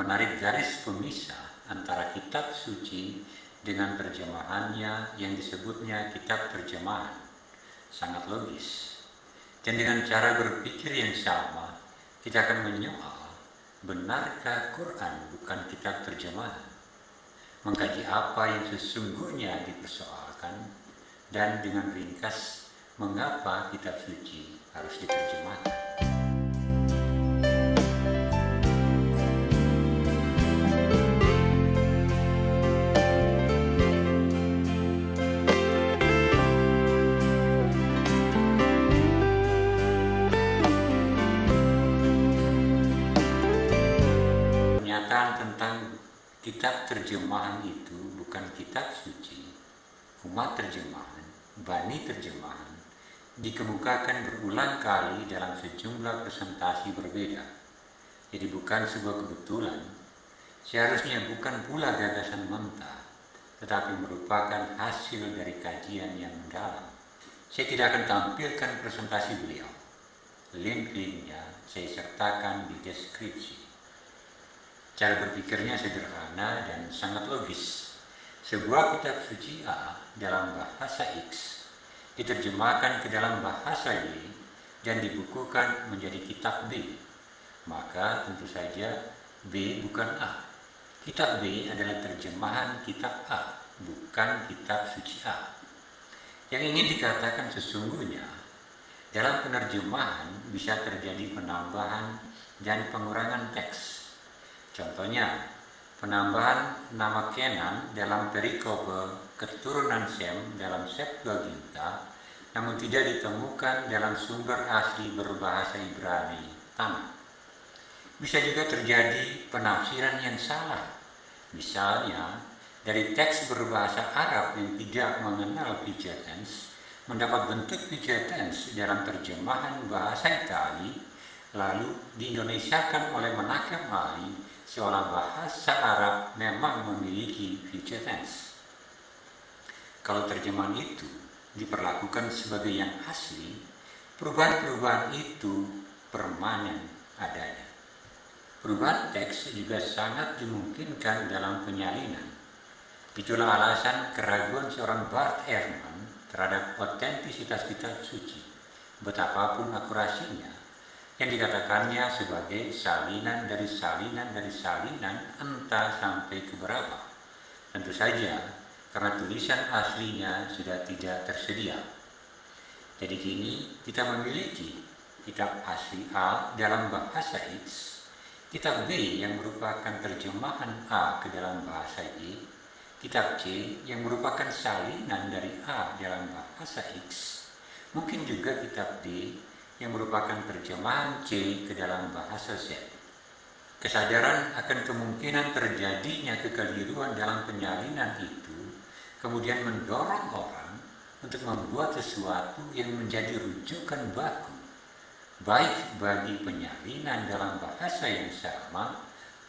menarik garis pemisah antara kitab suci dengan terjemahannya yang disebutnya kitab terjemahan sangat logis. Dan dengan cara berpikir yang sama, kita akan menyoal, benarkah Quran bukan kitab terjemahan? Mengkaji apa yang sesungguhnya dipersoalkan, dan dengan ringkas, mengapa kitab suci harus diterjemahkan. Tentang kitab terjemahan itu bukan kitab suci, umat terjemahan, bani terjemahan, dikemukakan berulang kali dalam sejumlah presentasi berbeda. Jadi bukan sebuah kebetulan, seharusnya bukan pula gagasan mentah, tetapi merupakan hasil dari kajian yang mendalam. Saya tidak akan tampilkan presentasi beliau. Link-linknya saya sertakan di deskripsi. Cara berpikirnya sederhana dan sangat logis. Sebuah kitab suci A dalam bahasa X diterjemahkan ke dalam bahasa Y dan dibukukan menjadi kitab B. Maka tentu saja B bukan A. Kitab B adalah terjemahan kitab A, bukan kitab suci A. Yang ingin dikatakan sesungguhnya, dalam penerjemahan bisa terjadi penambahan dan pengurangan teks. Contohnya, penambahan nama Kenan dalam perikope keturunan Sem dalam Septuaginta, namun tidak ditemukan dalam sumber asli berbahasa Ibrani Tanakh. Bisa juga terjadi penafsiran yang salah. Misalnya, dari teks berbahasa Arab yang tidak mengenal pijat tense, mendapat bentuk pijat tense dalam terjemahan bahasa Itali, lalu diindonesiakan oleh Menachem Ali, seolah bahasa Arab memang memiliki future tense. Kalau terjemahan itu diperlakukan sebagai yang asli, perubahan-perubahan itu permanen adanya. Perubahan teks juga sangat dimungkinkan dalam penyalinan. Itulah alasan keraguan seorang Bart Ehrman terhadap otentisitas kitab suci, betapapun akurasinya, yang dikatakannya sebagai salinan dari salinan dari salinan entah sampai ke berapa. Tentu saja karena tulisan aslinya sudah tidak tersedia. Jadi kini kita memiliki kitab asli A dalam bahasa X, kitab B yang merupakan terjemahan A ke dalam bahasa Y, kitab C yang merupakan salinan dari A dalam bahasa X, mungkin juga kitab D yang merupakan terjemahan C ke dalam bahasa Z. Kesadaran akan kemungkinan terjadinya kekeliruan dalam penyalinan itu kemudian mendorong orang untuk membuat sesuatu yang menjadi rujukan baku, baik bagi penyalinan dalam bahasa yang sama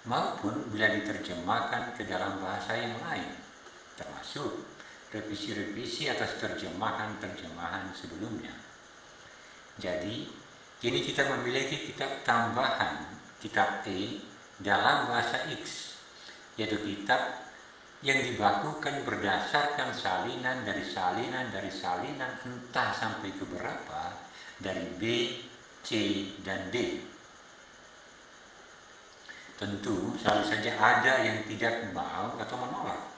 maupun bila diterjemahkan ke dalam bahasa yang lain, termasuk revisi-revisi atas terjemahan-terjemahan sebelumnya. Jadi, kini kita memiliki kitab tambahan, kitab E dalam bahasa X, yaitu kitab yang dibakukan berdasarkan salinan dari salinan dari salinan entah sampai ke berapa dari B, C, dan D. Tentu selalu saja ada yang tidak mau atau menolak.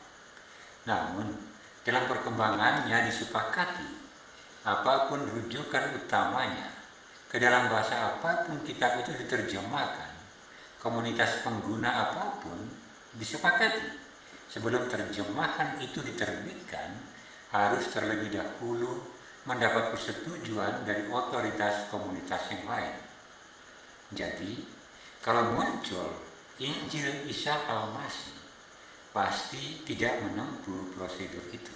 Namun, dalam perkembangannya disepakati apapun rujukan utamanya, ke dalam bahasa apapun kitab itu diterjemahkan, komunitas pengguna apapun disepakati sebelum terjemahan itu diterbitkan harus terlebih dahulu mendapat persetujuan dari otoritas komunitas yang lain. Jadi, kalau muncul Injil Isa Al-Masih, pasti tidak menempuh prosedur itu.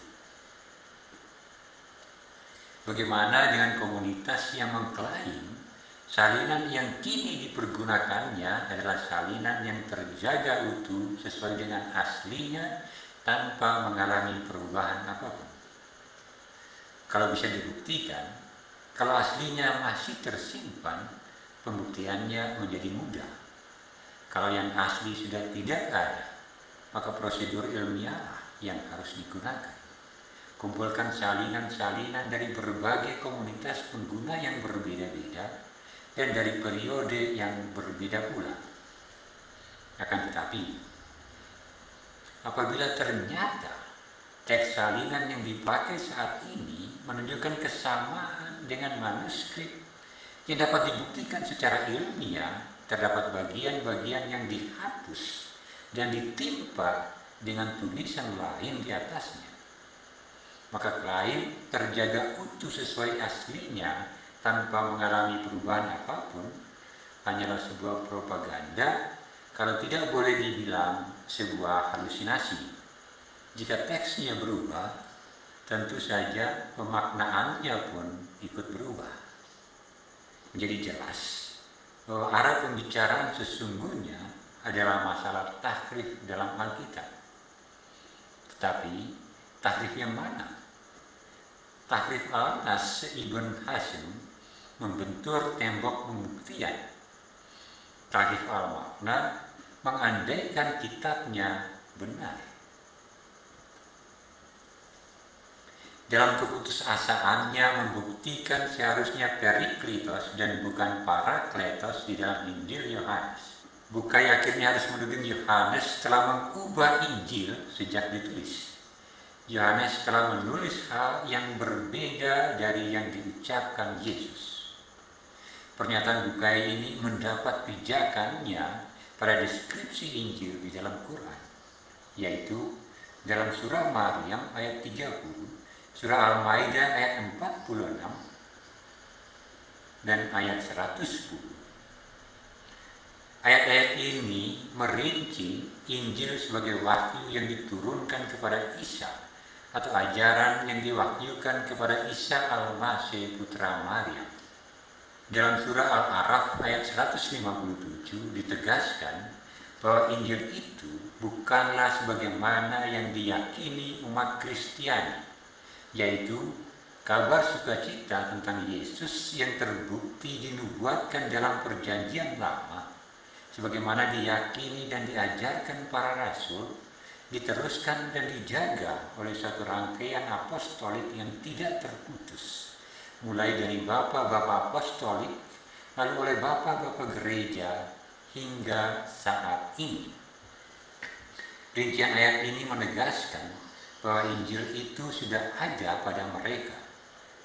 Bagaimana dengan komunitas yang mengklaim salinan yang kini dipergunakannya adalah salinan yang terjaga utuh sesuai dengan aslinya tanpa mengalami perubahan apapun? Kalau bisa dibuktikan, kalau aslinya masih tersimpan, pembuktiannya menjadi mudah. Kalau yang asli sudah tidak ada, maka prosedur ilmiah yang harus digunakan. Kumpulkan salinan-salinan dari berbagai komunitas pengguna yang berbeda-beda dan dari periode yang berbeda pula. Akan tetapi, apabila ternyata teks salinan yang dipakai saat ini menunjukkan kesamaan dengan manuskrip yang dapat dibuktikan secara ilmiah, terdapat bagian-bagian yang dihapus dan ditimpa dengan tulisan lain di atasnya, maka klaim terjaga utuh sesuai aslinya tanpa mengalami perubahan apapun hanyalah sebuah propaganda, kalau tidak boleh dibilang sebuah halusinasi. Jika teksnya berubah, tentu saja pemaknaannya pun ikut berubah. Menjadi jelas bahwa arah pembicaraan sesungguhnya adalah masalah tahrif dalam Alkitab. Tetapi tahrif yang mana? Tahrif Al-Nas Ibn Hasim membentur tembok pembuktian. Tahrif Al-Makna mengandaikan kitabnya benar. Dalam keputusasaannya membuktikan seharusnya Perikletos dan bukan Parakletos di dalam Injil Yohanes. Bukai akhirnya harus menuding Yohanes telah mengubah Injil sejak ditulis. Yohanes telah menulis hal yang berbeda dari yang diucapkan Yesus. Pernyataan Bukai ini mendapat pijakannya pada deskripsi Injil di dalam Quran, yaitu dalam surah Maryam ayat 30, surah Al-Maidah ayat 46 dan ayat 110. Ayat-ayat ini merinci Injil sebagai wahyu yang diturunkan kepada Isa atau ajaran yang diwahyukan kepada Isa Al-Masih putra Maryam. Dalam surah Al-A'raf ayat 157 ditegaskan bahwa Injil itu bukanlah sebagaimana yang diyakini umat Kristiani, yaitu kabar sukacita tentang Yesus yang terbukti dinubuatkan dalam Perjanjian Lama, sebagaimana diyakini dan diajarkan para rasul, diteruskan dan dijaga oleh satu rangkaian apostolik yang tidak terputus, mulai dari bapak-bapak apostolik, lalu oleh bapak-bapak gereja hingga saat ini. Rincian ayat ini menegaskan bahwa Injil itu sudah ada pada mereka,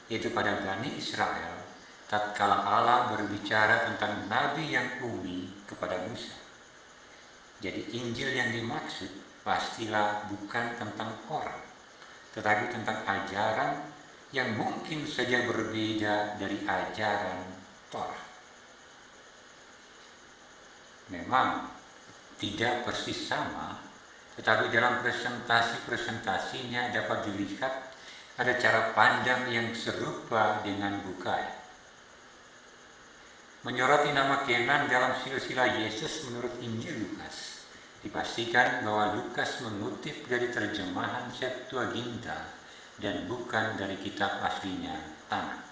yaitu pada Bani Israel, tatkala Allah berbicara tentang nabi yang umi kepada Musa. Jadi Injil yang dimaksud pastilah bukan tentang orang, tetapi tentang ajaran yang mungkin saja berbeda dari ajaran Torah. Memang tidak persis sama, tetapi dalam presentasinya dapat dilihat ada cara pandang yang serupa dengan Bukai. Menyoroti nama Kenan dalam silsilah Yesus menurut Injil Lukas, dipastikan bahwa Lukas mengutip dari terjemahan Septuaginta dan bukan dari kitab aslinya Tanakh.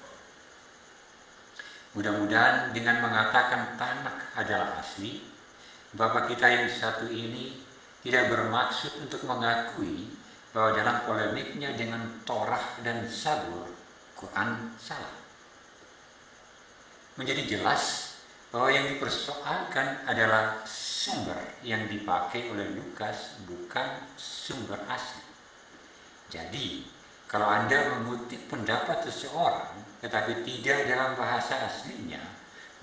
Mudah-mudahan dengan mengatakan Tanakh adalah asli, Bapak kita yang satu ini tidak bermaksud untuk mengakui bahwa dalam polemiknya dengan Torah dan Zabur, Quran salah. Menjadi jelas bahwa yang dipersoalkan adalah sumber yang dipakai oleh Lukas, bukan sumber asli. Jadi, kalau Anda mengutip pendapat seseorang tetapi tidak dalam bahasa aslinya,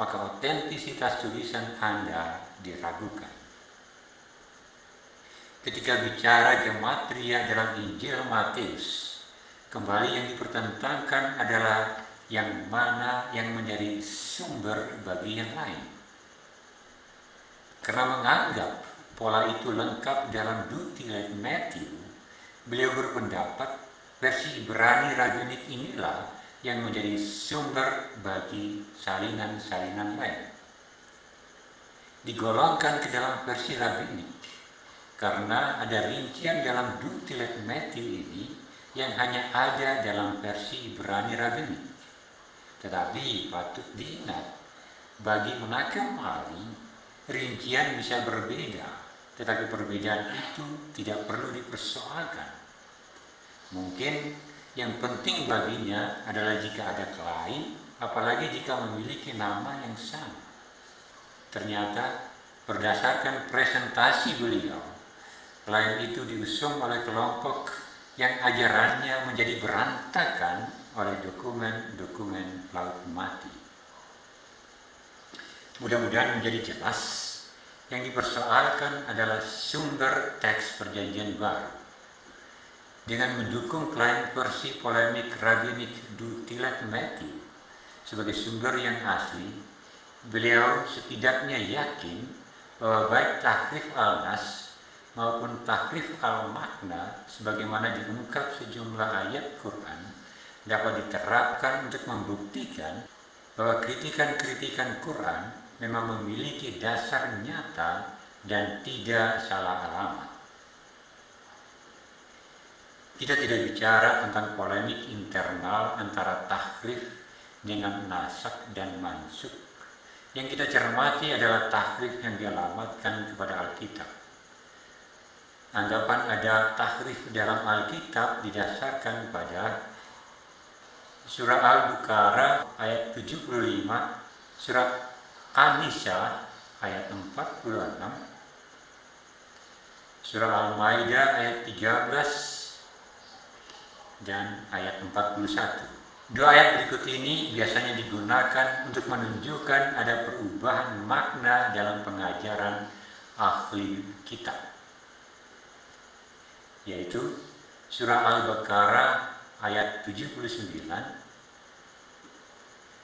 maka otentisitas tulisan Anda diragukan. Ketika bicara gematria dalam Injil Matius, kembali yang dipertentangkan adalah yang mana yang menjadi sumber bagi yang lain. Karena menganggap pola itu lengkap dalam Dutilet Matthew, beliau berpendapat versi Ibrani Rabbinic inilah yang menjadi sumber bagi salinan-salinan lain. Digolongkan ke dalam versi Rabbinic karena ada rincian dalam Dutilet Matthew ini yang hanya ada dalam versi Ibrani Rabbinic. Tetapi patut diingat, bagi menakam ahli, rincian bisa berbeda, tetapi perbedaan itu tidak perlu dipersoalkan. Mungkin yang penting baginya adalah jika ada kelahi, apalagi jika memiliki nama yang sama. Ternyata berdasarkan presentasi beliau, kelahi itu diusung oleh kelompok yang ajarannya menjadi berantakan oleh dokumen-dokumen laut mati. Mudah-mudahan menjadi jelas, yang dipersoalkan adalah sumber teks Perjanjian Baru. Dengan mendukung klaim versi polemik rabbinik Dutilat Matthew sebagai sumber yang asli, beliau setidaknya yakin bahwa baik tahrif al-nas maupun tahrif al-makna sebagaimana diungkap sejumlah ayat Quran dapat diterapkan untuk membuktikan bahwa kritikan-kritikan Quran memang memiliki dasar nyata dan tidak salah alamat. Kita tidak bicara tentang polemik internal antara tahrif dengan nasak dan mansuk. Yang kita cermati adalah tahrif yang dialamatkan kepada Alkitab. Anggapan ada tahrif dalam Alkitab didasarkan pada surah Al-Baqarah ayat 75, surat An-Nisa ayat 46, surah Al-Maidah ayat 13 dan ayat 41. Dua ayat berikut ini biasanya digunakan untuk menunjukkan ada perubahan makna dalam pengajaran ahli kitab, yaitu surah Al-Baqarah ayat 79,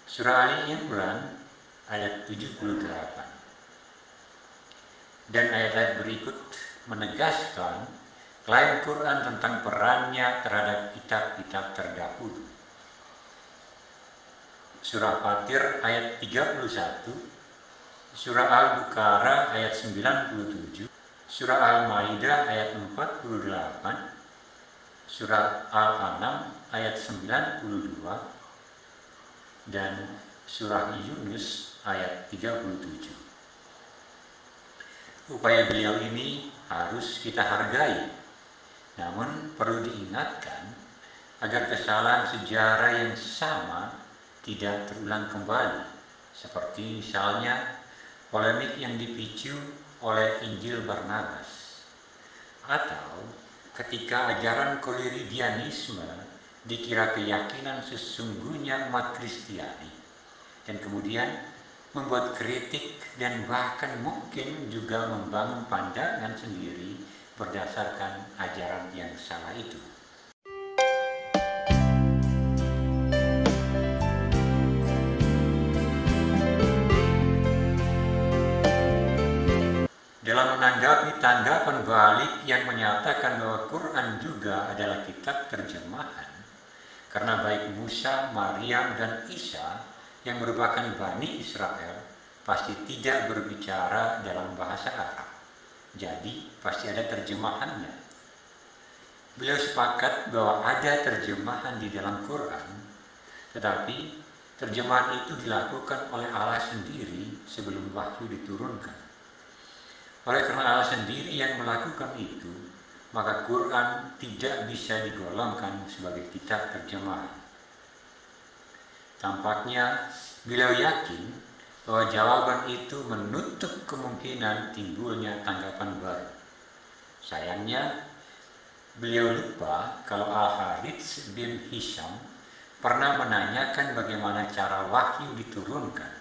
surah Ali Imran ayat 78. Dan ayat-ayat berikut menegaskan klaim Quran tentang perannya terhadap kitab-kitab terdahulu. Surah Fatir ayat 31, surah Al-Baqarah ayat 97, surah Al-Maidah ayat 48, surah Al-An'am ayat 92, dan surah Yunus ayat 37. Upaya beliau ini harus kita hargai, namun perlu diingatkan agar kesalahan sejarah yang sama tidak terulang kembali, seperti misalnya polemik yang dipicu oleh Injil Barnabas, atau ketika ajaran Koleridianisme dikira keyakinan sesungguhnya umat Kristiani, dan kemudian membuat kritik dan bahkan mungkin juga membangun pandangan sendiri berdasarkan ajaran yang salah itu. Dalam menanggapi tanggapan balik yang menyatakan bahwa Quran juga adalah kitab terjemahan, karena baik Musa, Maryam, dan Isa yang merupakan Bani Israel pasti tidak berbicara dalam bahasa Arab, jadi pasti ada terjemahannya. Beliau sepakat bahwa ada terjemahan di dalam Quran, tetapi terjemahan itu dilakukan oleh Allah sendiri sebelum wahyu diturunkan. Oleh karena Allah sendiri yang melakukan itu, maka Quran tidak bisa digolongkan sebagai kitab terjemahan. Tampaknya beliau yakin bahwa jawaban itu menutup kemungkinan timbulnya tanggapan baru. Sayangnya, beliau lupa kalau Al-Harits bin Hisham pernah menanyakan bagaimana cara wahyu diturunkan,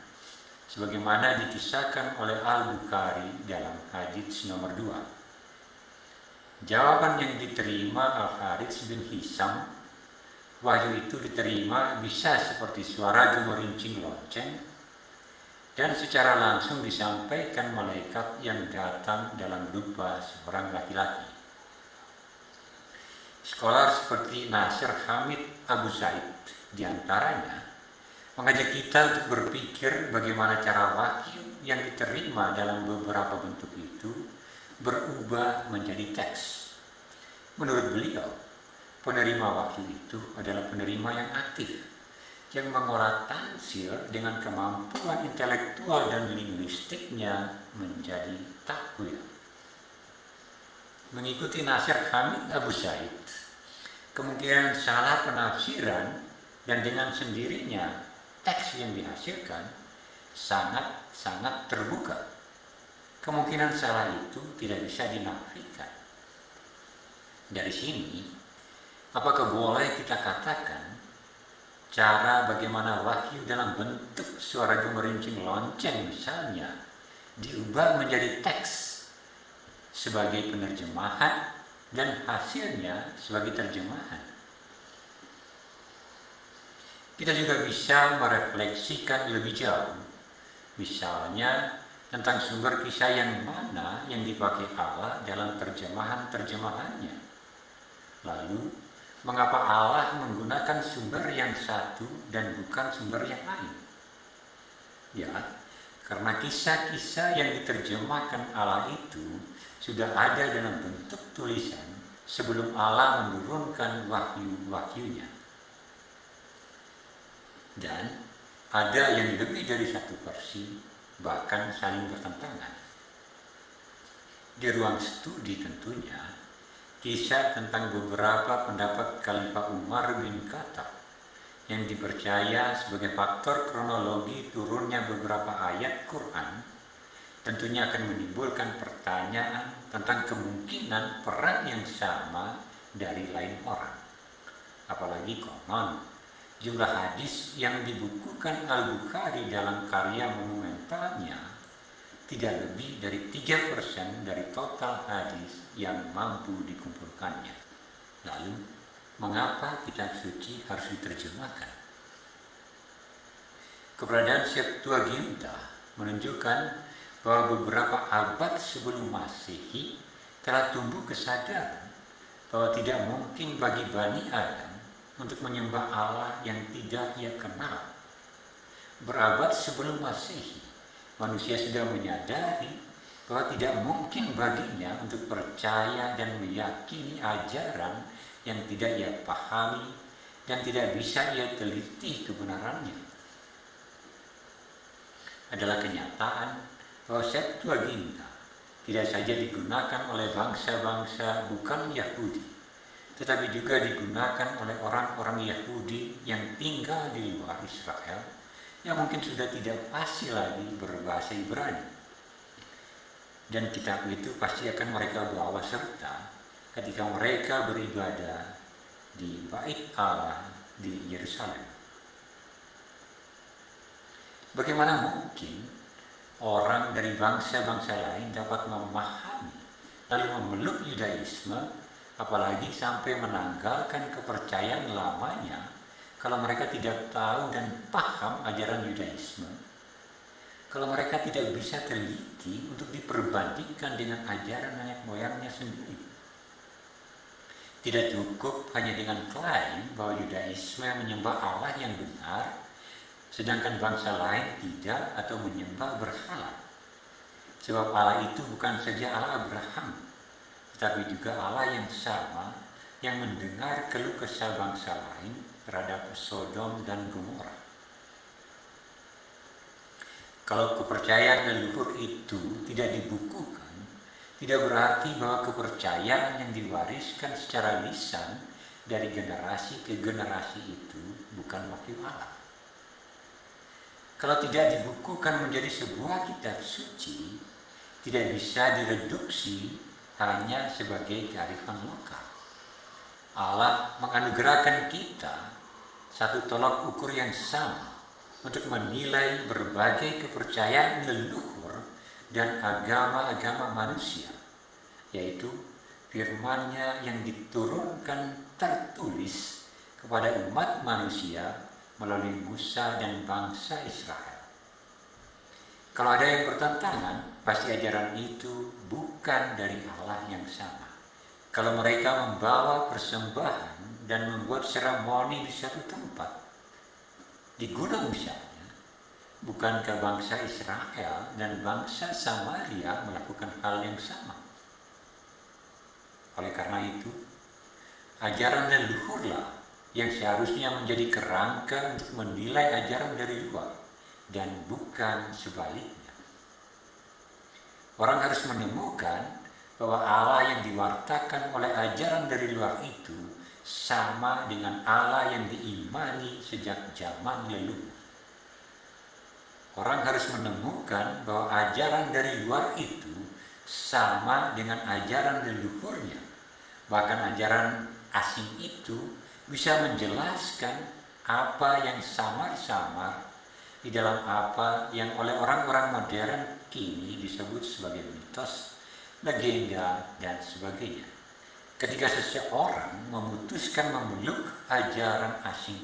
sebagaimana dikisahkan oleh Al-Bukhari dalam hadits nomor 2. Jawaban yang diterima Al-Harits bin Hisham, wahyu itu diterima bisa seperti suara gemerincing lonceng dan secara langsung disampaikan malaikat yang datang dalam rupa seorang laki-laki. Scholar seperti Nasir Hamid Abu Said diantaranya mengajak kita untuk berpikir bagaimana cara wahyu yang diterima dalam beberapa bentuk itu berubah menjadi teks. Menurut beliau, penerima wahyu itu adalah penerima yang aktif, yang mengolah tansil dengan kemampuan intelektual dan linguistiknya menjadi takwil. Mengikuti nasihat Hamid Abu Said, kemungkinan salah penafsiran dan dengan sendirinya teks yang dihasilkan sangat-sangat terbuka. Kemungkinan salah itu tidak bisa dinafikan. Dari sini, apakah boleh kita katakan cara bagaimana wahyu dalam bentuk suara gemerincing lonceng misalnya diubah menjadi teks sebagai penerjemahan dan hasilnya sebagai terjemahan? Kita juga bisa merefleksikan lebih jauh, misalnya tentang sumber kisah yang mana yang dipakai Allah dalam terjemahan-terjemahannya. Lalu, mengapa Allah menggunakan sumber yang satu dan bukan sumber yang lain? Ya, karena kisah-kisah yang diterjemahkan Allah itu sudah ada dalam bentuk tulisan sebelum Allah menurunkan wahyu-wahyunya. Dan ada yang lebih dari satu versi, bahkan saling bertentangan. Di ruang studi tentunya, kisah tentang beberapa pendapat Khalifah Umar bin Khattab yang dipercaya sebagai faktor kronologi turunnya beberapa ayat Quran tentunya akan menimbulkan pertanyaan tentang kemungkinan peran yang sama dari lain orang. Apalagi konon jumlah hadis yang dibukukan Al-Bukhari dalam karya monumentalnya tidak lebih dari 3% dari total hadis yang mampu dikumpulkannya. Lalu, mengapa kitab suci harus diterjemahkan? Keberadaan Septuaginta menunjukkan bahwa beberapa abad sebelum Masehi telah tumbuh kesadaran bahwa tidak mungkin bagi Bani Adam untuk menyembah Allah yang tidak ia kenal. Berabad sebelum Masehi, manusia sudah menyadari bahwa tidak mungkin baginya untuk percaya dan meyakini ajaran yang tidak ia pahami dan tidak bisa ia teliti kebenarannya. Adalah kenyataan bahwa Septuaginta tidak saja digunakan oleh bangsa-bangsa bukan Yahudi, tetapi juga digunakan oleh orang-orang Yahudi yang tinggal di luar Israel yang mungkin sudah tidak fasih lagi berbahasa Ibrani. Dan kitab itu pasti akan mereka bawa serta ketika mereka beribadah di Bait Allah di Yerusalem. Bagaimana mungkin orang dari bangsa-bangsa lain dapat memahami lalu memeluk Yudaisme, apalagi sampai menanggalkan kepercayaan lamanya kalau mereka tidak tahu dan paham ajaran Yudaisme, kalau mereka tidak bisa teliti untuk diperbandingkan dengan ajaran nenek moyangnya sendiri. Tidak cukup hanya dengan klaim bahwa Yudaisme menyembah Allah yang benar, sedangkan bangsa lain tidak atau menyembah berhala. Sebab Allah itu bukan saja Allah Abraham, tetapi juga Allah yang sama yang mendengar keluh kesah bangsa lain terhadap Sodom dan Gomora. Kalau kepercayaan leluhur itu tidak dibukukan, tidak berarti bahwa kepercayaan yang diwariskan secara lisan dari generasi ke generasi itu bukan wahyu Allah. Kalau tidak dibukukan menjadi sebuah kitab suci, tidak bisa direduksi hanya sebagai kearifan lokal. Allah menganugerahkan kita satu tolak ukur yang sama untuk menilai berbagai kepercayaan leluhur dan agama-agama manusia, yaitu firman-Nya yang diturunkan tertulis kepada umat manusia melalui Musa dan bangsa Israel. Kalau ada yang bertentangan, pasti ajaran itu bukan dari Allah yang sama. Kalau mereka membawa persembahan dan membuat seremoni di satu tempat, di gunung misalnya, bukankah bangsa Israel dan bangsa Samaria melakukan hal yang sama? Oleh karena itu, ajaran leluhurlah yang seharusnya menjadi kerangka untuk menilai ajaran dari luar dan bukan sebaliknya. Orang harus menemukan bahwa Allah yang diwartakan oleh ajaran dari luar itu sama dengan Allah yang diimani sejak zaman leluhur. Orang harus menemukan bahwa ajaran dari luar itu sama dengan ajaran leluhurnya. Bahkan ajaran asing itu bisa menjelaskan apa yang samar-samar di dalam apa yang oleh orang-orang modern kini disebut sebagai mitos, legenda, dan sebagainya. Ketika seseorang memutuskan memeluk ajaran asing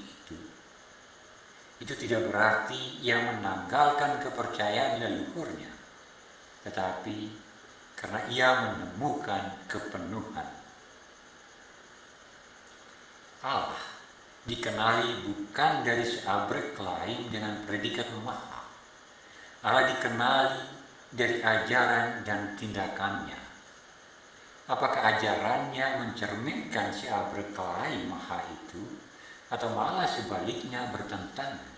itu tidak berarti ia menanggalkan kepercayaan leluhurnya, tetapi karena ia menemukan kepenuhan. Allah dikenali bukan dari seabrek klaim dengan predikat maha. Allah dikenali dari ajaran dan tindakannya. Apakah ajarannya mencerminkan seabrek klaim maha itu, atau malah sebaliknya bertentangan?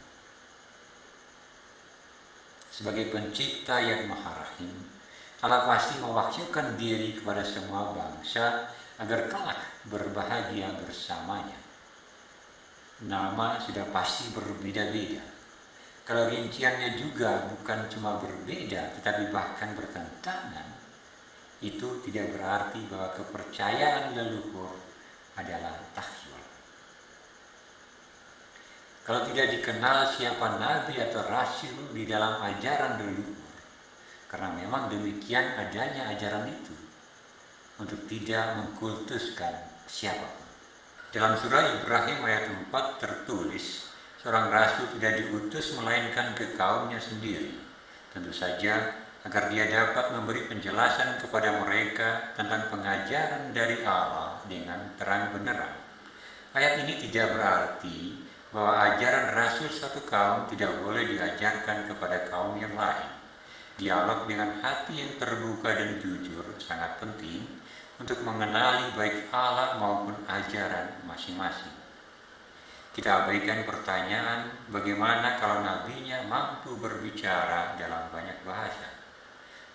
Sebagai pencipta yang maha rahim, Allah pasti mewahyukan diri kepada semua bangsa agar kelak berbahagia bersamanya. Nama sudah pasti berbeda-beda. Kalau rinciannya juga bukan cuma berbeda tetapi bahkan bertentangan, itu tidak berarti bahwa kepercayaan leluhur adalah takyul. Kalau tidak dikenal siapa nabi atau rasul di dalam ajaran leluhur, karena memang demikian adanya ajaran itu, untuk tidak mengkultuskan siapapun. Dalam surah Ibrahim ayat 4 tertulis, seorang rasul tidak diutus melainkan ke kaumnya sendiri, tentu saja agar dia dapat memberi penjelasan kepada mereka tentang pengajaran dari Allah dengan terang benderang. Ayat ini tidak berarti bahwa ajaran rasul satu kaum tidak boleh diajarkan kepada kaum yang lain. Dialog dengan hati yang terbuka dan jujur sangat penting untuk mengenali baik Allah maupun ajaran masing-masing. Kita abaikan pertanyaan bagaimana kalau nabinya mampu berbicara dalam banyak bahasa,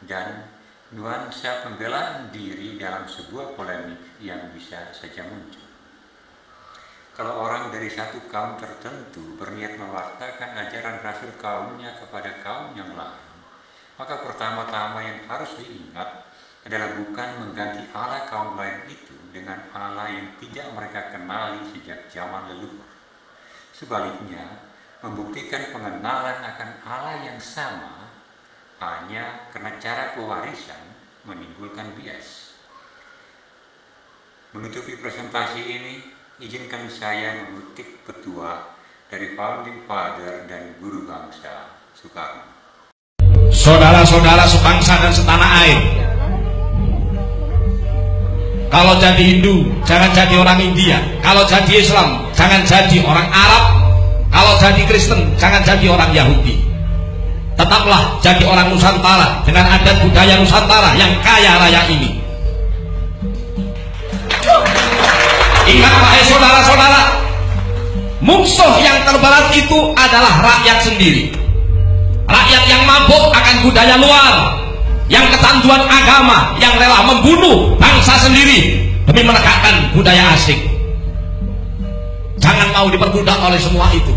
dan nuansa pembelaan diri dalam sebuah polemik yang bisa saja muncul. Kalau orang dari satu kaum tertentu berniat mewartakan ajaran rasul kaumnya kepada kaum yang lain, maka pertama-tama yang harus diingat adalah bukan mengganti Allah kaum lain itu dengan Allah yang tidak mereka kenali sejak zaman leluhur. Sebaliknya, membuktikan pengenalan akan Allah yang sama hanya karena cara pewarisan menimbulkan bias. Menutupi presentasi ini, izinkan saya mengutip petua dari Founding Father dan Guru Bangsa Soekarno. Saudara-saudara sebangsa dan setanah air, kalau jadi Hindu, jangan jadi orang India. Kalau jadi Islam, jangan jadi orang Arab. Kalau jadi Kristen, jangan jadi orang Yahudi. Tetaplah jadi orang Nusantara dengan adat budaya Nusantara yang kaya raya ini. Ingat wahai saudara-saudara, musuh yang terberat itu adalah rakyat sendiri. Rakyat yang mabuk akan budaya luar, yang kecanduan agama, yang rela membunuh bangsa sendiri demi menegakkan budaya asing. Jangan mau diperbudak oleh semua itu.